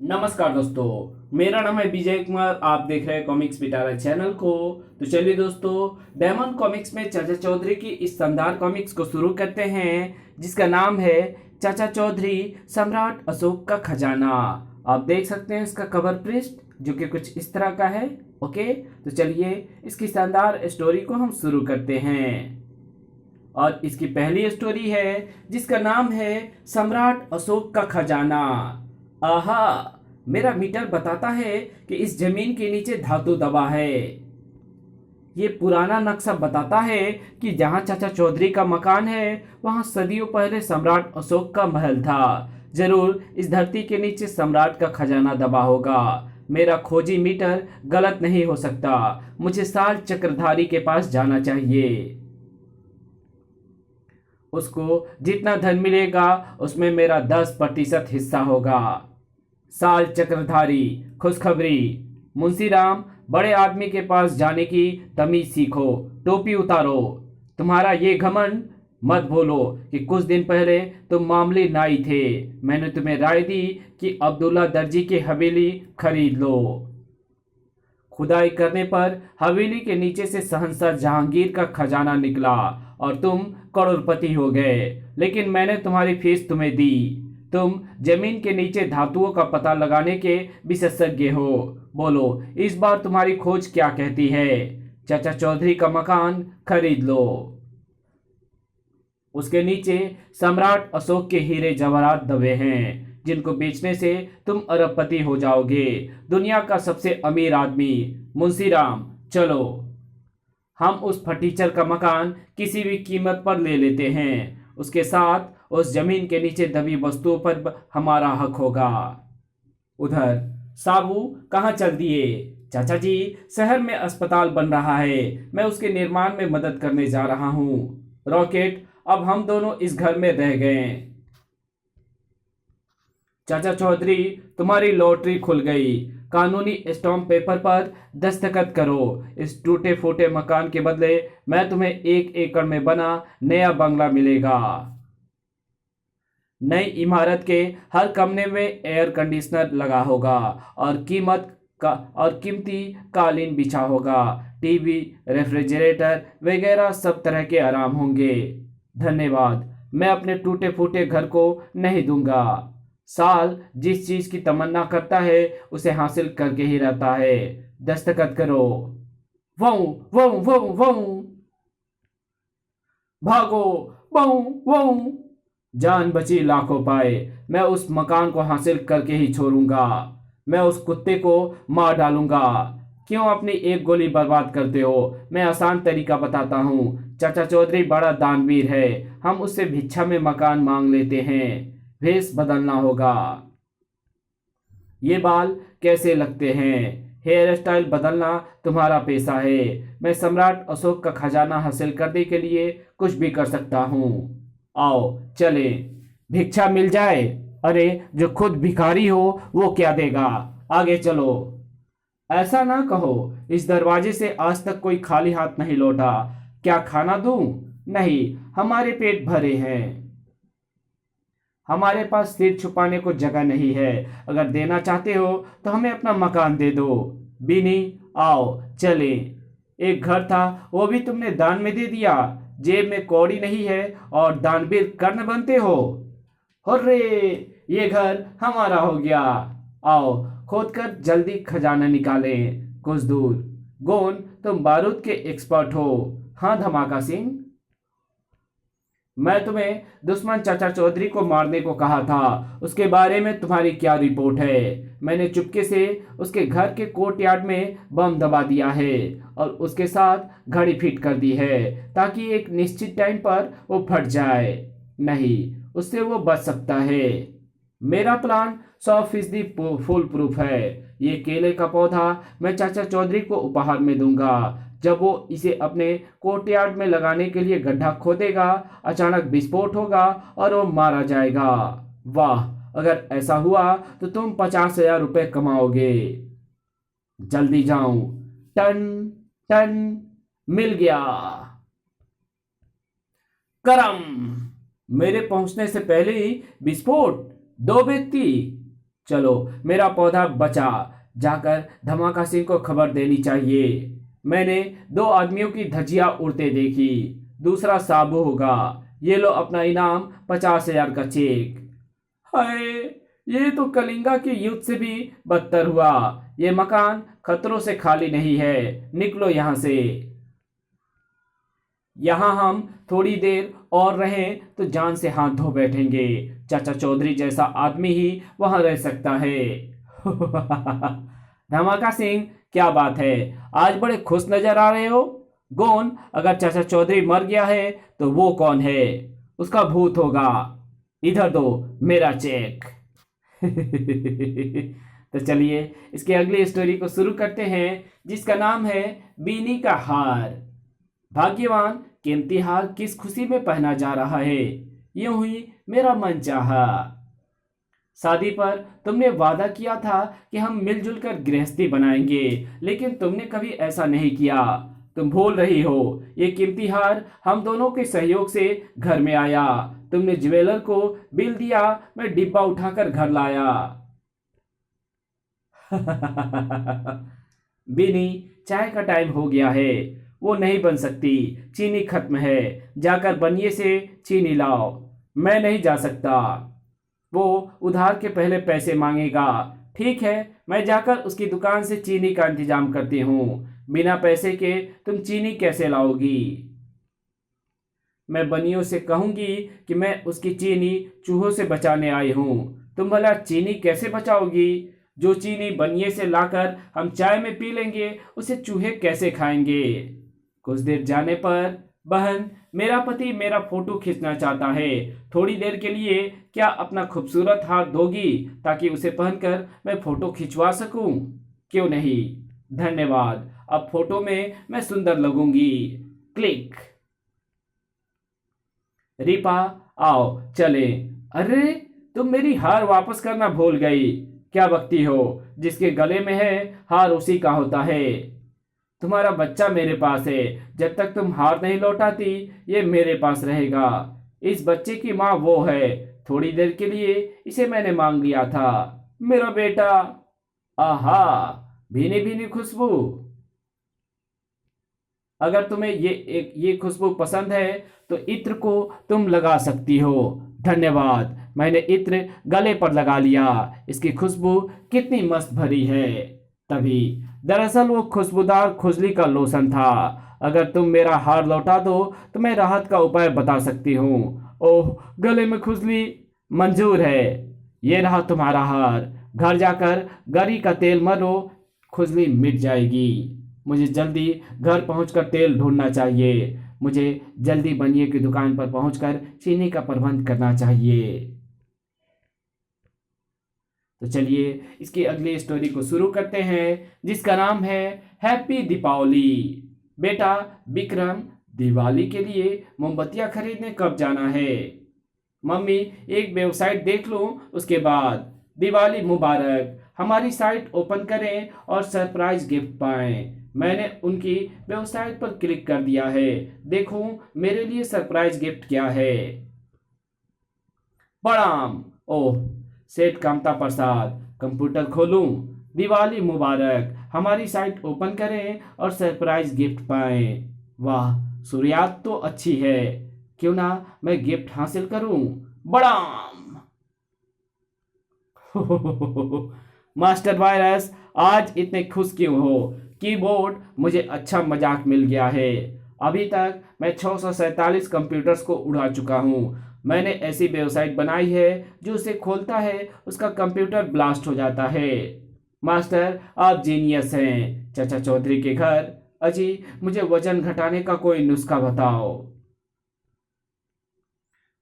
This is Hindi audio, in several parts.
नमस्कार दोस्तों, मेरा नाम है विजय कुमार। आप देख रहे हैं कॉमिक्स पिटारा चैनल को। तो चलिए दोस्तों, डायमंड कॉमिक्स में चाचा चौधरी की इस शानदार कॉमिक्स को शुरू करते हैं, जिसका नाम है चाचा चौधरी सम्राट अशोक का खजाना। आप देख सकते हैं इसका कवर पृष्ठ, जो कि कुछ इस तरह का है। ओके, तो चलिए इसकी शानदार स्टोरी को हम शुरू करते हैं। और इसकी पहली स्टोरी है जिसका नाम है सम्राट अशोक का खजाना। आहा, मेरा मीटर बताता है कि इस जमीन के नीचे धातु दबा है। ये पुराना नक्शा बताता है कि जहां चाचा चौधरी का मकान है वहां सदियों पहले सम्राट अशोक का महल था। जरूर इस धरती के नीचे सम्राट का खजाना दबा होगा। मेरा खोजी मीटर गलत नहीं हो सकता। मुझे साल चक्रधारी के पास जाना चाहिए। उसको जितना धन मिलेगा उसमें मेरा 10% हिस्सा होगा। साल चक्रधारी खुशखबरी। मुंशीराम, बड़े आदमी के पास जाने की तमीज सीखो, टोपी उतारो। तुम्हारा ये घमंड मत भूलो कि कुछ दिन पहले तुम मामूली नाई थे। मैंने तुम्हें राय दी कि अब्दुल्ला दर्जी की हवेली खरीद लो। खुदाई करने पर हवेली के नीचे से शहंशाह जहांगीर का खजाना निकला और तुम करोड़पति हो गए। लेकिन मैंने तुम्हारी फीस तुम्हें दी। तुम जमीन के नीचे धातुओं का पता लगाने के विशेषज्ञ हो। बोलो, इस बार तुम्हारी खोज क्या कहती है? चाचा चौधरी का मकान खरीद लो। उसके नीचे सम्राट अशोक के हीरे जवाहरात दबे हैं, जिनको बेचने से तुम अरबपति हो जाओगे। दुनिया का सबसे अमीर आदमी मुंशीराम, चलो हम उस फटीचर का मकान किसी भी कीमत पर ले लेते हैं। उसके साथ उस जमीन के नीचे दबी वस्तुओं पर हमारा हक होगा। उधर साबू, कहाँ चल दिए? चाचा जी, शहर में अस्पताल बन रहा है, मैं उसके निर्माण में मदद करने जा रहा हूँ। रॉकेट, अब हम दोनों इस घर में रह गए। चाचा चौधरी, तुम्हारी लॉटरी खुल गई। कानूनी स्टैम्प पेपर पर दस्तखत करो। इस टूटे फूटे मकान के बदले मैं तुम्हें 1 एकड़ में बना नया बंगला मिलेगा। नई इमारत के हर कमरे में एयर कंडीशनर लगा होगा और कीमती कालीन बिछा होगा। टीवी, रेफ्रिजरेटर वगैरह सब तरह के आराम होंगे। धन्यवाद, मैं अपने टूटे फूटे घर को नहीं दूंगा। साल जिस चीज की तमन्ना करता है उसे हासिल करके ही रहता है। दस्तखत करो। वाऊ वाऊ वाऊ वाऊ, भागो, वाऊ वाऊ। जान बची लाखों पाए। मैं उस मकान को हासिल करके ही छोड़ूंगा। मैं उस कुत्ते को मार डालूंगा। क्यों अपनी एक गोली बर्बाद करते हो? मैं आसान तरीका बताता हूँ। चाचा चौधरी बड़ा दानवीर है। हम उससे भिक्षा में मकान मांग लेते हैं। भेष बदलना होगा। ये बाल कैसे लगते हैं? हेयर स्टाइल बदलना तुम्हारा पेशा है। मैं सम्राट अशोक का खजाना हासिल करने के लिए कुछ भी कर सकता हूँ। आओ चले, भिक्षा मिल जाए। अरे, जो खुद भिखारी हो वो क्या देगा? आगे चलो। ऐसा ना कहो, इस दरवाजे से आज तक कोई खाली हाथ नहीं लौटा। क्या खाना दूं? नहीं, हमारे पेट भरे हैं। हमारे पास सिर छुपाने को जगह नहीं है। अगर देना चाहते हो तो हमें अपना मकान दे दो। बीनी, आओ चले। एक घर था, वो भी तुमने दान में दे दिया। जेब में कौड़ी नहीं है और दानवीर कर्ण बनते हो। हुर्रे, ये घर हमारा हो गया। आओ खोदकर जल्दी खजाना निकालें। कुछ दूर। गोन, तुम बारूद के एक्सपर्ट हो। हाँ धमाका सिंह, मैं तुम्हें दुश्मन चाचा चौधरी को मारने को कहा था। उसके बारे में तुम्हारी क्या रिपोर्ट है? मैंने चुपके से उसके घर के कोर्टयार्ड में बम दबा दिया है और उसके साथ घड़ी फिट कर दी है, ताकि एक निश्चित टाइम पर वो फट जाए। नहीं, उससे वो बच सकता है। मेरा प्लान 100% फुल प्रूफ है। ये केले का पौधा मैं चाचा चौधरी को उपहार में दूंगा। जब वो इसे अपने कोर्टयार्ड में लगाने के लिए गड्ढा खोदेगा, अचानक विस्फोट होगा और वो मारा जाएगा। वाह, अगर ऐसा हुआ तो तुम 50,000 रुपये कमाओगे। जल्दी जाओ। टन टन, मिल गया। करम, मेरे पहुंचने से पहले ही विस्फोट। 2 व्यक्ति। चलो, मेरा पौधा बचा। जाकर धमाका सिंह को खबर देनी चाहिए। मैंने 2 आदमियों की धज्जियां उड़ते देखी। दूसरा साबू होगा। ये लो अपना इनाम, 50,000 का चेक। हाय, ये तो कलिंगा के युद्ध से भी बदतर हुआ। ये मकान खतरों से खाली नहीं है। निकलो यहां से। यहाँ हम थोड़ी देर और रहें तो जान से हाथ धो बैठेंगे। चाचा चौधरी जैसा आदमी ही वहां रह सकता है। धमाका सिंह, क्या बात है, आज बड़े खुश नजर आ रहे हो। गोन, अगर चाचा चौधरी मर गया है तो वो कौन है? उसका भूत होगा। इधर दो मेरा चेक। तो चलिए इसकी अगली स्टोरी को शुरू करते हैं, जिसका नाम है बीनी का हार। भाग्यवान कीमती हार किस खुशी में पहना जा रहा है, यूं ही मेरा मन चाहा। शादी पर तुमने वादा किया था कि हम मिलजुल कर गृहस्थी बनाएंगे, लेकिन तुमने कभी ऐसा नहीं किया। तुम भूल रही हो, ये कीमती हार हम दोनों के सहयोग से घर में आया। तुमने ज्वेलर को बिल दिया, मैं डिब्बा उठाकर घर लाया। बीनी, चाय का टाइम हो गया है। वो नहीं बन सकती, चीनी खत्म है। जाकर बनिए से चीनी लाओ। मैं नहीं जा सकता, वो उधार के पहले पैसे मांगेगा। ठीक है, मैं जाकर उसकी दुकान से चीनी का इंतजाम करती हूँ। बिना पैसे के तुम चीनी कैसे लाओगी? मैं बनियों से कहूंगी कि मैं उसकी चीनी चूहों से बचाने आई हूँ। तुम भला चीनी कैसे बचाओगी? जो चीनी बनिए से लाकर हम चाय में पी लेंगे, उसे चूहे कैसे खाएंगे? कुछ देर जाने पर, बहन, मेरा पति मेरा फोटो खींचना चाहता है। थोड़ी देर के लिए क्या अपना खूबसूरत हार दोगी ताकि उसे पहनकर मैं फोटो खिंचवा सकूं? क्यों नहीं, धन्यवाद। अब फोटो में मैं सुंदर लगूंगी। क्लिक। रिपा, आओ चले। अरे, तुम मेरी हार वापस करना भूल गई। क्या बकती हो? जिसके गले में है हार उसी का होता है। तुम्हारा बच्चा मेरे पास है। जब तक तुम हार नहीं लौटाती, ये मेरे पास रहेगा। इस बच्चे की माँ वो है। थोड़ी देर के लिए इसे मैंने मांग लिया था। मेरा बेटा। आहा, भीनी भीनी खुशबू। अगर तुम्हें ये खुशबू पसंद है तो इत्र को तुम लगा सकती हो। धन्यवाद, मैंने इत्र गले पर लगा लिया। इसकी खुशबू कितनी मस्त भरी है। तभी, दरअसल वो खुशबूदार खुजली का लोशन था। अगर तुम मेरा हार लौटा दो तो मैं राहत का उपाय बता सकती हूँ। ओह, गले में खुजली। मंजूर है। ये रहा तुम्हारा हार। घर जाकर गरी का तेल मलो, खुजली मिट जाएगी। मुझे जल्दी घर पहुंचकर तेल ढूंढना चाहिए। मुझे जल्दी बनिए की दुकान पर पहुंचकर चीनी का प्रबंध करना चाहिए। तो चलिए इसकी अगली स्टोरी को शुरू करते हैं, जिसका नाम है हैप्पी दीपावली। बेटा विक्रम, दिवाली के लिए मोमबत्तियां खरीदने कब जाना है? मम्मी, एक वेबसाइट देख लूं, उसके बाद। दिवाली मुबारक। हमारी साइट ओपन करें और सरप्राइज गिफ्ट पाएं। मैंने उनकी वेबसाइट पर क्लिक कर दिया है। देखूं मेरे लिए सरप्राइज गिफ्ट क्या है। प्रणाम। ओह, सेठ कामता प्रसाद। कंप्यूटर खोलूं। दिवाली मुबारक। हमारी साइट ओपन करें और सरप्राइज गिफ्ट पाएं। वाह, शुरुआत तो अच्छी है। क्यों ना मैं गिफ्ट हासिल करूं। बड़ाम। मास्टर वायरस, आज इतने खुश क्यों हो? कीबोर्ड, मुझे अच्छा मजाक मिल गया है। अभी तक मैं 647 कंप्यूटर्स को उड़ा चुका हूँ। मैंने ऐसी वेबसाइट बनाई है जो उसे खोलता है उसका कंप्यूटर ब्लास्ट हो जाता है। मास्टर, आप जीनियस हैं। चाचा चौधरी के घर। अजी, मुझे वजन घटाने का कोई नुस्खा बताओ।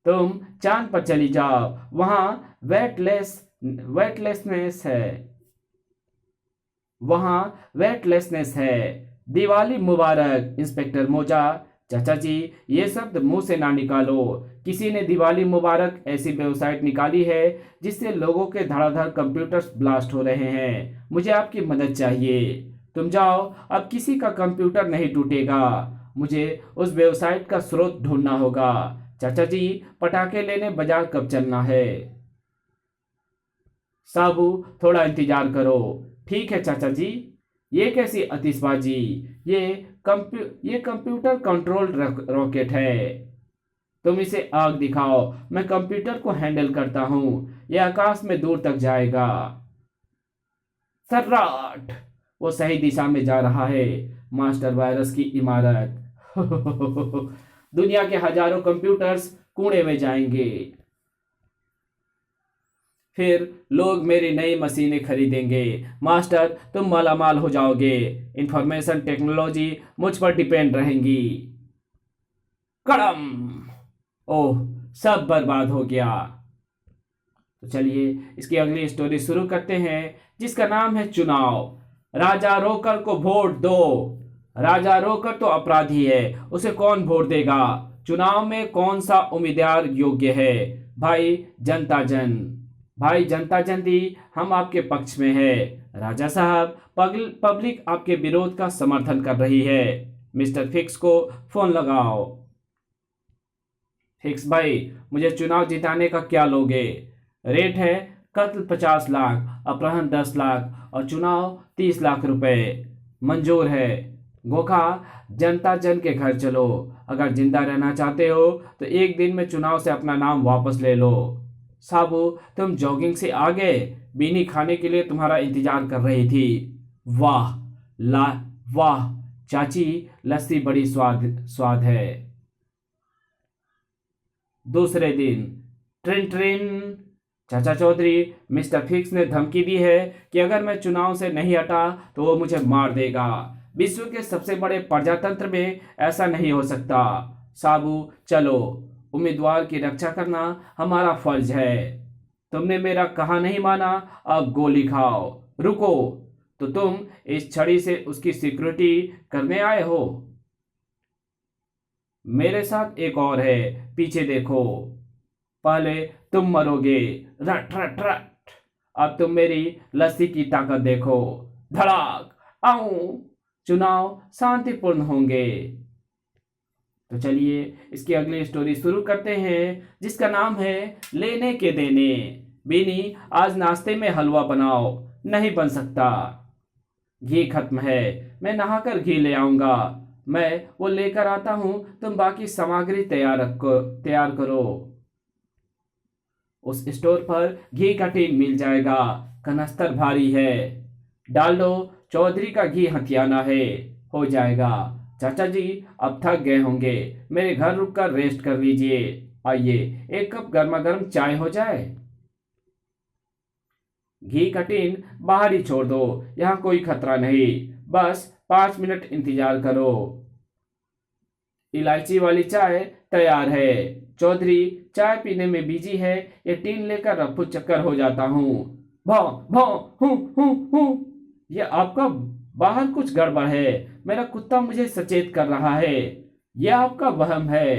तुम चांद पर चली जाओ, वहां वेटलेसनेस है। वहां वेटलेसनेस है। दिवाली मुबारक इंस्पेक्टर मोजा। चाचा जी, ये शब्द मुंह से ना निकालो। किसी ने दिवाली मुबारक ऐसी वेबसाइट निकाली है जिससे लोगों के धड़ाधड़ कंप्यूटर्स ब्लास्ट हो रहे हैं। मुझे आपकी मदद चाहिए। तुम जाओ, अब किसी का कंप्यूटर नहीं टूटेगा। मुझे उस वेबसाइट का स्रोत ढूंढना होगा। चाचा जी, पटाखे लेने बाजार कब चलना है? साबू थोड़ा इंतजार करो। ठीक है चाचा जी। ये कैसी आतिशबाजी? ये ये कंप्यूटर कंट्रोल रॉकेट है। तुम इसे आग दिखाओ, मैं कंप्यूटर को हैंडल करता हूं। यह आकाश में दूर तक जाएगा। सर्राट! वो सही दिशा में जा रहा है। मास्टर वायरस की इमारत। दुनिया के हजारों कंप्यूटर्स कूड़े में जाएंगे। फिर लोग मेरी नई मशीनें खरीदेंगे। मास्टर, तुम मालामाल हो जाओगे। इंफॉर्मेशन टेक्नोलॉजी मुझ पर डिपेंड रहेंगी। कड़म! ओह, सब बर्बाद हो गया। तो चलिए इसकी अगली स्टोरी शुरू करते हैं, जिसका नाम है चुनाव। राजा रोकर को वोट दो। राजा रोकर तो अपराधी है, उसे कौन वोट देगा? चुनाव में कौन सा उम्मीदवार योग्य है? भाई जनता जन। भाई जनता जन दी, हम आपके पक्ष में है। राजा साहब, पब्लिक आपके विरोध का समर्थन कर रही है। मिस्टर फिक्स को फोन लगाओ। फिक्स भाई, मुझे चुनाव जिताने का क्या लोगे? रेट है कत्ल 50 लाख, अपहरण 10 लाख और चुनाव 30 लाख रुपए। मंजूर है। गोखा, जनता जन के घर चलो। अगर जिंदा रहना चाहते हो तो एक दिन में चुनाव से अपना नाम वापस ले लो। साबू, तुम जॉगिंग से आ गए? बीनी खाने के लिए तुम्हारा इंतजार कर रही थी। वाह ला वाह चाची, लस्सी बड़ी स्वाद स्वाद है। दूसरे दिन। Train train. चाचा चौधरी, मिस्टर फिक्स ने धमकी दी है कि अगर मैं चुनाव से नहीं हटा तो वो मुझे मार देगा। विश्व के सबसे बड़े प्रजातंत्र में ऐसा नहीं हो सकता। साबू, चलो, उम्मीदवार की रक्षा करना हमारा फर्ज है। तुमने मेरा कहा नहीं माना, अब गोली खाओ। रुको, तो तुम इस छड़ी से उसकी सिक्योरिटी करने आए हो? मेरे साथ एक और है, पीछे देखो। पहले तुम मरोगे। रट रट रट। अब तुम मेरी लस्सी की ताकत देखो। धड़ाक! आऊं! चुनाव शांतिपूर्ण होंगे। तो चलिए इसकी अगली स्टोरी शुरू करते हैं, जिसका नाम है लेने के देने। बीनी, आज नाश्ते में हलवा बनाओ। नहीं बन सकता, घी खत्म है। मैं नहाकर घी ले आऊंगा। मैं वो लेकर आता हूं, तुम बाकी सामग्री तैयार करो। उस स्टोर पर घी का टीन मिल जाएगा। कनस्तर भारी है। डाल दो। चौधरी का घी हथियाना है। हो जाएगा। चाचा जी अब थक गए होंगे, मेरे घर रुककर रेस्ट कर लीजिए। आइए एक कप गर्मा गर्म चाय हो जाए। घी का टीन बाहर ही छोड़ दो, यहाँ कोई खतरा नहीं। बस 5 मिनट इंतजार करो। इलायची वाली चाय तैयार है। चौधरी चाय पीने में बिजी है, ये टीन लेकर रफू चक्कर हो जाता हूँ। भौ भौ हूँ। ये आपका बाहर कुछ गड़बड़ है। मेरा कुत्ता मुझे सचेत कर रहा है। यह आपका वहम है।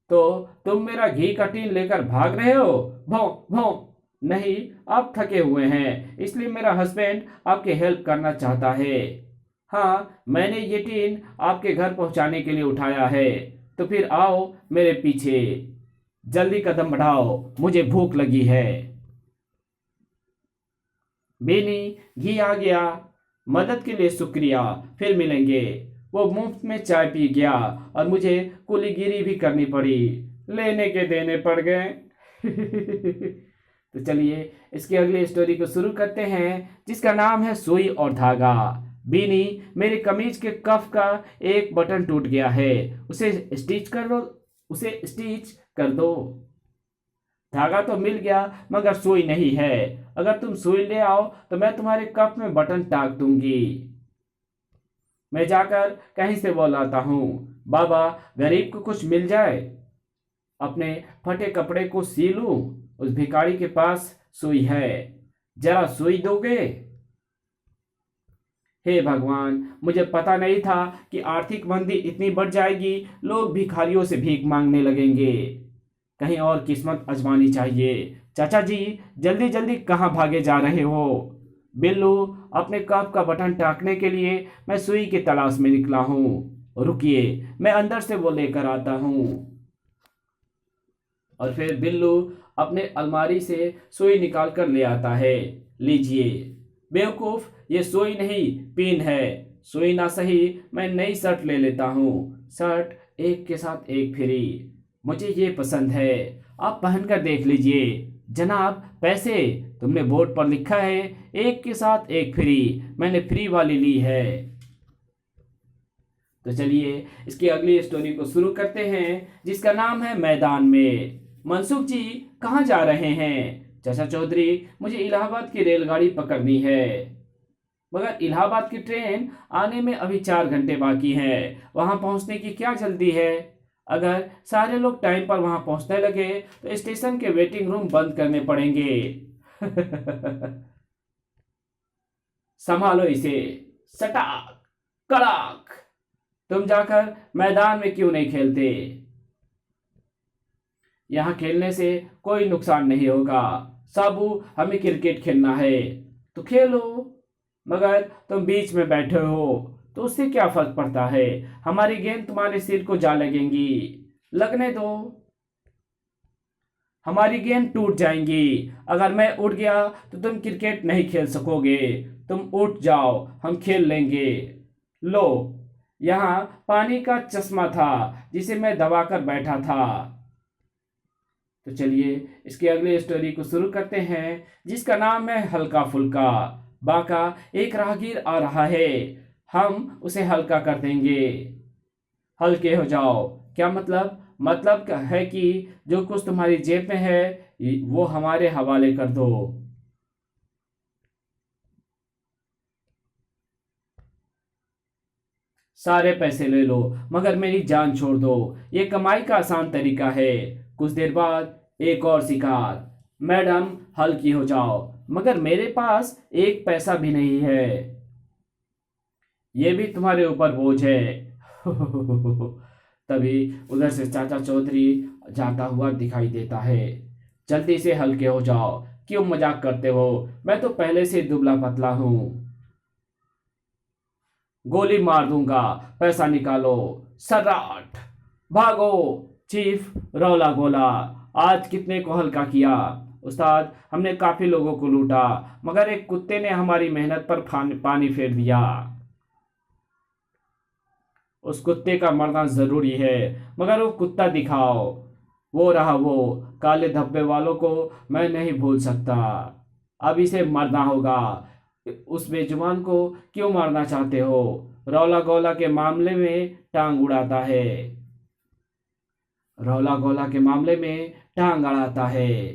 तो तुम मेरा घी का टीन लेकर भाग रहे हो? भौ भौ। नहीं, आप थके हुए हैं, इसलिए मेरा हस्बैंड आपकी हेल्प करना चाहता है। हाँ, मैंने ये टीन आपके घर पहुंचाने के लिए उठाया है। तो फिर आओ मेरे पीछे। जल्दी कदम बढ़ाओ, मुझे भूख लगी है। बेनी, घी आ गया। मदद के लिए शुक्रिया, फिर मिलेंगे। वो मुफ्त में चाय पी गया और मुझे कुलीगिरी भी करनी पड़ी। लेने के देने पड़ गए। तो चलिए इसकी अगली स्टोरी को शुरू करते हैं, जिसका नाम है सुई और धागा। बीनी, मेरी कमीज के कफ का एक बटन टूट गया है, उसे स्टिच कर दो। धागा तो मिल गया मगर सुई नहीं है। अगर तुम सुई ले आओ तो मैं तुम्हारे कफ में बटन टाक दूंगी। मैं जाकर कहीं से बोल आता हूँ, बाबा गरीब को कुछ मिल जाए। अपने फटे कपड़े को सी लूं, उस भिखारी के पास सुई है, जरा सुई दोगे? हे भगवान, मुझे पता नहीं था कि आर्थिक मंदी इतनी बढ़ जाएगी, लोग भिखारियों से भीख मांगने लगेंगे। कहीं और किस्मत आजमानी चाहिए। चाचा जी जल्दी जल्दी कहाँ भागे जा रहे हो? बिल्लू, अपने कफ का बटन टाकने के लिए मैं सुई की तलाश में निकला हूँ। रुकिए, मैं अंदर से वो लेकर आता हूँ। और फिर बिल्लू अपने अलमारी से सुई निकाल कर ले आता है। लीजिए। बेवकूफ, ये सुई नहीं पिन है। सुई ना सही, मैं नई शर्ट ले लेता हूँ। शर्ट एक के साथ एक फ्री। मुझे ये पसंद है, आप पहनकर देख लीजिए। जनाब, पैसे? तुमने बोर्ड पर लिखा है एक के साथ एक फ्री, मैंने फ्री वाली ली है। तो चलिए इसकी अगली स्टोरी को शुरू करते हैं, जिसका नाम है मैदान में। मनसुख जी कहाँ जा रहे हैं? चाचा चौधरी, मुझे इलाहाबाद की रेलगाड़ी पकड़नी है। मगर इलाहाबाद की ट्रेन आने में अभी 4 घंटे बाकी हैं, वहां पहुंचने की क्या जल्दी है? अगर सारे लोग टाइम पर वहां पहुंचने लगे तो स्टेशन के वेटिंग रूम बंद करने पड़ेंगे। संभालो इसे। सटाक कड़ाक। तुम जाकर मैदान में क्यों नहीं खेलते? यहां खेलने से कोई नुकसान नहीं होगा। साबू, हमें क्रिकेट खेलना है। तो खेलो, मगर तुम बीच में बैठे हो तो उससे क्या फर्क पड़ता है? हमारी गेंद तुम्हारे सिर को जा लगेंगी। लगने दो, हमारी गेंद टूट जाएंगी। अगर मैं उठ गया तो तुम क्रिकेट नहीं खेल सकोगे। तुम उठ जाओ, हम खेल लेंगे। लो, यहाँ पानी का चश्मा था जिसे मैं दबाकर बैठा था। तो चलिए इसकी अगली स्टोरी को शुरू करते हैं, जिसका नाम है हल्का फुल्का। बाका, एक राहगीर आ रहा है, हम उसे हल्का कर देंगे। हल्के हो जाओ क्या मतलब? मतलब है कि जो कुछ तुम्हारी जेब में है वो हमारे हवाले कर दो। सारे पैसे ले लो, मगर मेरी जान छोड़ दो। ये कमाई का आसान तरीका है। कुछ देर बाद एक और शिकार। मैडम, हल्की हो जाओ, मगर मेरे पास एक पैसा भी नहीं है। ये भी तुम्हारे ऊपर बोझ है। तभी उधर से चाचा चौधरी जाता हुआ दिखाई देता है। जल्दी से हल्के हो जाओ, क्यों मजाक करते हो? मैं तो पहले से दुबला पतला हूं। गोली मार दूंगा, पैसा निकालो। सराट, भागो। चीफ, रौला गोला। आज कितने को हल्का किया? उस्ताद, हमने काफी लोगों को लूटा, मगर एक कुत्ते ने हमारी मेहनत पर पानी फेर दिया। उस कुत्ते का मरना जरूरी है, मगर वो कुत्ता दिखाओ। वो रहा वो, काले धब्बे वालों को मैं नहीं भूल सकता। अब इसे मरना होगा। उस बेजुबान को क्यों मारना चाहते हो? रौला गोला के मामले में टांग उड़ाता है। रौला गोला के मामले में टांग अड़ाता है।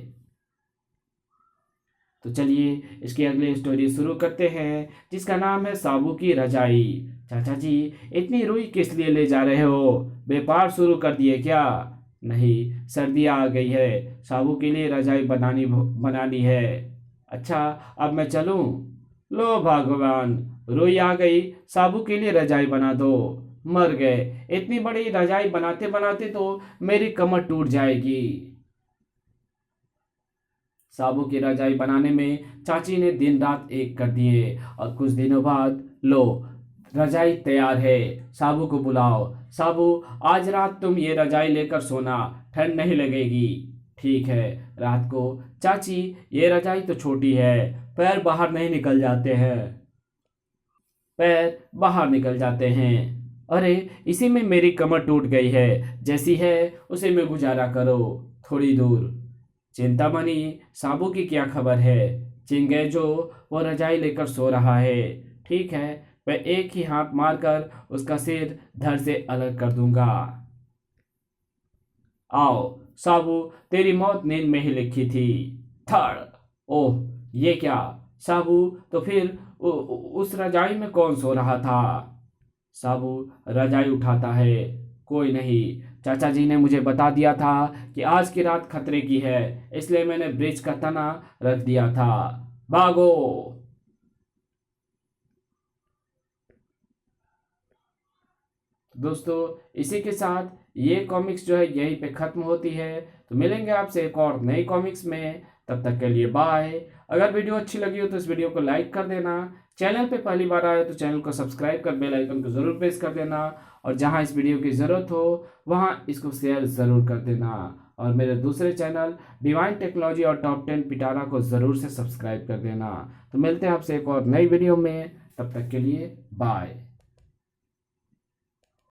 तो चलिए इसकी अगली स्टोरी शुरू करते हैं, जिसका नाम है साबू की रजाई। चाचा जी, इतनी रुई किस लिए ले जा रहे हो? व्यापार शुरू कर दिए क्या? नहीं, सर्दी आ गई है, साबू के लिए रजाई बनानी है। अच्छा, अब मैं चलूं? लो भगवान, रुई आ गई, साबू के लिए रजाई बना दो। मर गए। इतनी बड़ी रजाई बनाते बनाते तो मेरी कमर टूट जाएगी। साबू की रजाई बनाने में चाची ने दिन रात एक कर दिए, और कुछ दिनों बाद लो, रजाई तैयार है। साबू को बुलाओ। साबू, आज रात तुम ये रजाई लेकर सोना, ठंड नहीं लगेगी। ठीक है। रात को, चाची ये रजाई तो छोटी है, पैर बाहर नहीं निकल जाते हैं। पैर बाहर निकल जाते हैं। अरे, इसी में मेरी कमर टूट गई है। जैसी है उसी में गुजारा करो। थोड़ी दूर। चिंतामणि, साबू की क्या खबर है? चिंगै जो, वो रजाई लेकर सो रहा है। ठीक है, मैं एक ही हाथ मारकर उसका सिर धड़ से अलग कर दूंगा। आओ साबू, तेरी मौत नींद में ही लिखी थी। थड़। ओह, ये क्या? साबू, तो फिर उस रजाई में कौन सो रहा था? साबू रजाई उठाता है। कोई नहीं, चाचा जी ने मुझे बता दिया था कि आज की रात खतरे की है, इसलिए मैंने ब्रिज का तना रख दिया था। भागो। दोस्तों, इसी के साथ ये कॉमिक्स जो है यहीं पे ख़त्म होती है। तो मिलेंगे आपसे एक और नई कॉमिक्स में, तब तक के लिए बाय। अगर वीडियो अच्छी लगी हो तो इस वीडियो को लाइक कर देना। चैनल पे पहली बार आए तो चैनल को सब्सक्राइब कर बेल आइकन को ज़रूर प्रेस कर देना, और जहां इस वीडियो की ज़रूरत हो वहां इसको शेयर ज़रूर कर देना। और मेरे दूसरे चैनल डिवाइन टेक्नोलॉजी और टॉप 10 पिटारा को ज़रूर से सब्सक्राइब कर देना। तो मिलते हैं आपसे एक और नई वीडियो में, तब तक के लिए बाय।